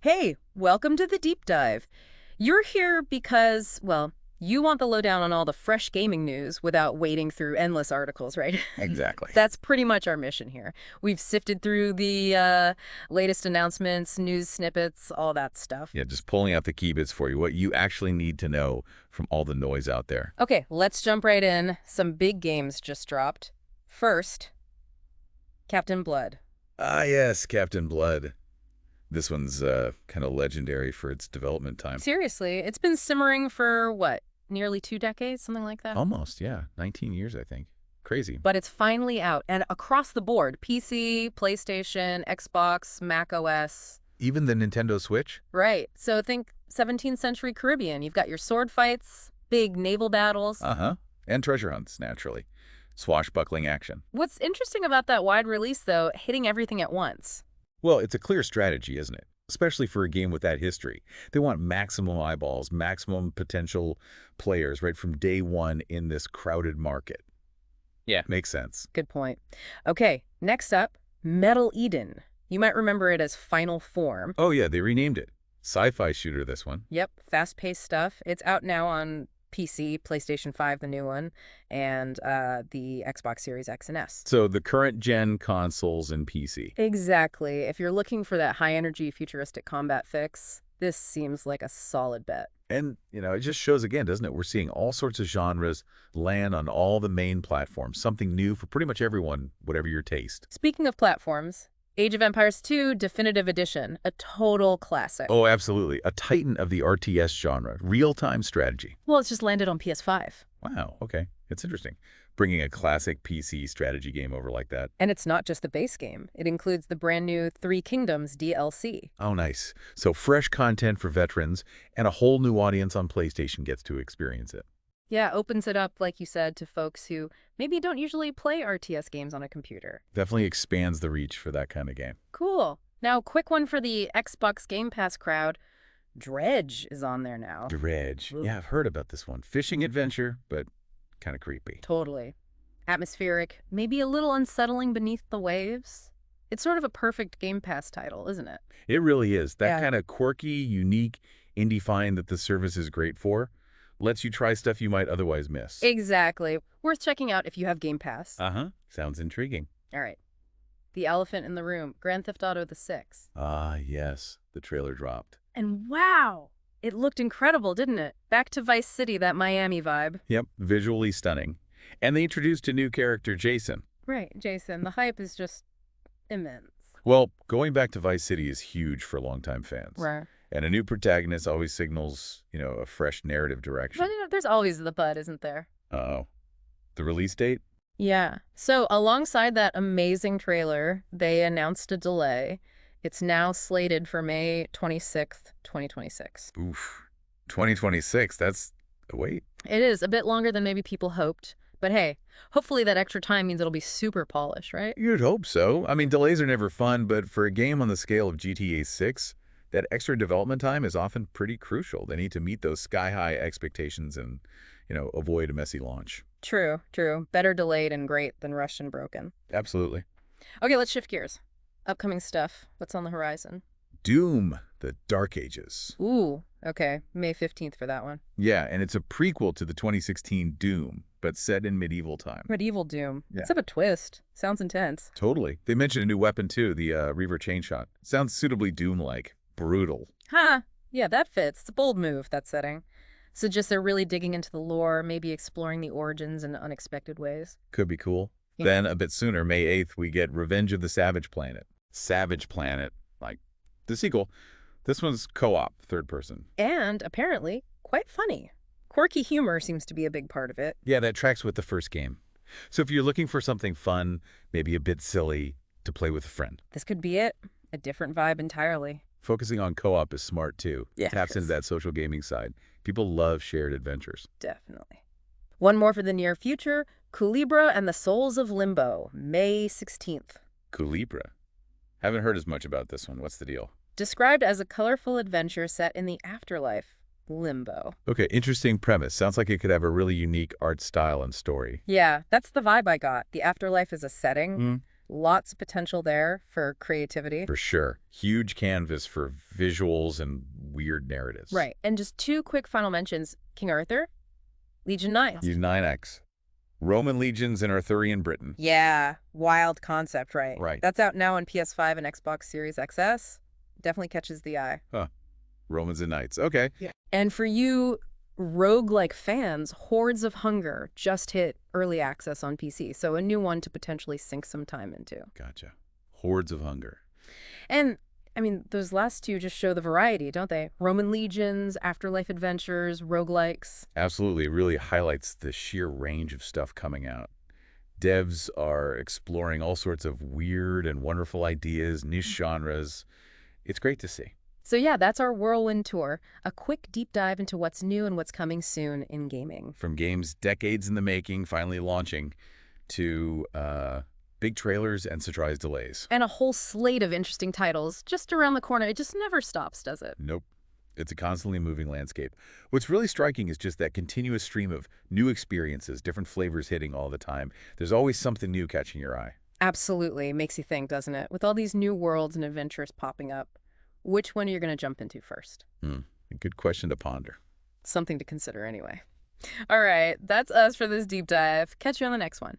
Hey, welcome to the deep dive. You're here because, well, you want the lowdown on all the fresh gaming news without wading through endless articles, right? Exactly. That's pretty much our mission here. We've sifted through the latest announcements, news snippets, all that stuff. Yeah, just pulling out the key bits for you, what you actually need to know from all the noise out there. Okay, let's jump right in. Some big games just dropped. First, Captain Blood. Ah, yes, Captain Blood. This one's kind of legendary for its development time. Seriously, it's been simmering for what, nearly 2 decades, something like that? Almost, yeah. 19 years, I think. Crazy. But it's finally out, and across the board, PC, PlayStation, Xbox, Mac OS. Even the Nintendo Switch? Right. So think 17th century Caribbean. You've got your sword fights, big naval battles. Uh-huh. And treasure hunts, naturally. Swashbuckling action. What's interesting about that wide release, though, hitting everything at once. Well, it's a clear strategy, isn't it? Especially for a game with that history. They want maximum eyeballs, maximum potential players right from day one in this crowded market. Yeah. Makes sense. Good point. Okay, next up, Metal Eden. You might remember it as Final Form. Oh, yeah, they renamed it. Sci-fi shooter, this one. Yep, fast-paced stuff. It's out now on PC, PlayStation 5, the new one, and the Xbox Series X and S. So the current gen consoles and PC. Exactly. If you're looking for that high-energy futuristic combat fix, this seems like a solid bet. And, it just shows again, doesn't it? We're seeing all sorts of genres land on all the main platforms. Something new for pretty much everyone, whatever your taste. Speaking of platforms, Age of Empires 2 Definitive Edition, a total classic. Oh, absolutely. A titan of the RTS genre. Real-time strategy. Well, it's just landed on PS5. Wow, okay. It's interesting. Bringing a classic PC strategy game over like that. And it's not just the base game. It includes the brand new Three Kingdoms DLC. Oh, nice. So fresh content for veterans and a whole new audience on PlayStation gets to experience it. Yeah, opens it up, like you said, to folks who maybe don't usually play RTS games on a computer. Definitely expands the reach for that kind of game. Cool. Now, quick one for the Xbox Game Pass crowd. Dredge is on there now. Dredge. Yeah, I've heard about this one. Fishing adventure, but kind of creepy. Totally. Atmospheric, maybe a little unsettling beneath the waves. It's sort of a perfect Game Pass title, isn't it? It really is. That Yeah. kind of quirky, unique indie find that the service is great for lets you try stuff you might otherwise miss. Exactly. Worth checking out if you have Game Pass. Uh-huh. Sounds intriguing. All right. The elephant in the room, Grand Theft Auto the 6. Ah, yes. The trailer dropped. And wow, it looked incredible, didn't it? Back to Vice City, that Miami vibe. Yep, visually stunning. And they introduced a new character, Jason. Right, Jason. The hype is just immense. Well, going back to Vice City is huge for longtime fans. Right. And a new protagonist always signals, a fresh narrative direction. But there's always the bud, isn't there? Uh-oh. The release date? Yeah. So alongside that amazing trailer, they announced a delay. It's now slated for May 26th, 2026. Oof. 2026, that's a wait. It is a bit longer than maybe people hoped. But hey, hopefully that extra time means it'll be super polished, right? You'd hope so. I mean, delays are never fun, but for a game on the scale of GTA 6, that extra development time is often pretty crucial. They need to meet those sky-high expectations and, avoid a messy launch. True, true. Better delayed and great than rushed and broken. Absolutely. Okay, let's shift gears. Upcoming stuff. What's on the horizon? Doom, the Dark Ages. Ooh, okay. May 15th for that one. Yeah, and it's a prequel to the 2016 Doom, but set in medieval time. Medieval Doom. Yeah. Let's have a twist. Sounds intense. Totally. They mentioned a new weapon, too, the Reaver Chainshot. Sounds suitably Doom-like. Brutal. Huh. Yeah, that fits. It's a bold move, that setting. Suggests they're really digging into the lore, maybe exploring the origins in unexpected ways. Could be cool. Yeah. Then, a bit sooner, May 8th, we get Revenge of the Savage Planet. Savage Planet, like the sequel. This one's co-op, third person. And, apparently, quite funny. Quirky humor seems to be a big part of it. Yeah, that tracks with the first game. So if you're looking for something fun, maybe a bit silly, to play with a friend, This could be it. A different vibe entirely. focusing on co-op is smart, too. Yeah, Taps into that social gaming side. People love shared adventures. Definitely. One more for the near future, Culebra and the Souls of Limbo, May 16th. Culebra. Haven't heard as much about this one. What's the deal? Described as a colorful adventure set in the afterlife, Limbo. Okay, interesting premise. Sounds like it could have a really unique art style and story. Yeah, that's the vibe I got. The afterlife is a setting, Lots of potential there for creativity. For sure. Huge canvas for visuals and weird narratives. Right. And just two quick final mentions. King Arthur, Legion 9. U9X. Roman legions in Arthurian Britain. Yeah, wild concept, right? Right. That's out now on PS5 and Xbox Series XS. Definitely catches the eye. Huh. Romans and Knights. Okay. Yeah. And for you roguelike fans, Hordes of Hunger just hit early access on PC, so a new one to potentially sink some time into. Gotcha. Hordes of Hunger. And, I mean, those last two just show the variety, don't they? Roman legions, afterlife adventures, roguelikes. Absolutely. It really highlights the sheer range of stuff coming out. Devs are exploring all sorts of weird and wonderful ideas, niche genres. It's great to see. So yeah, that's our whirlwind tour. A quick deep dive into what's new and what's coming soon in gaming. From games decades in the making, finally launching, to big trailers and surprise delays. And a whole slate of interesting titles just around the corner. It just never stops, does it? Nope. It's a constantly moving landscape. What's really striking is just that continuous stream of new experiences, different flavors hitting all the time. There's always something new catching your eye. Absolutely. Makes you think, doesn't it? With all these new worlds and adventures popping up, which one are you going to jump into first? A good question to ponder. Something to consider anyway. All right, that's us for this deep dive. Catch you on the next one.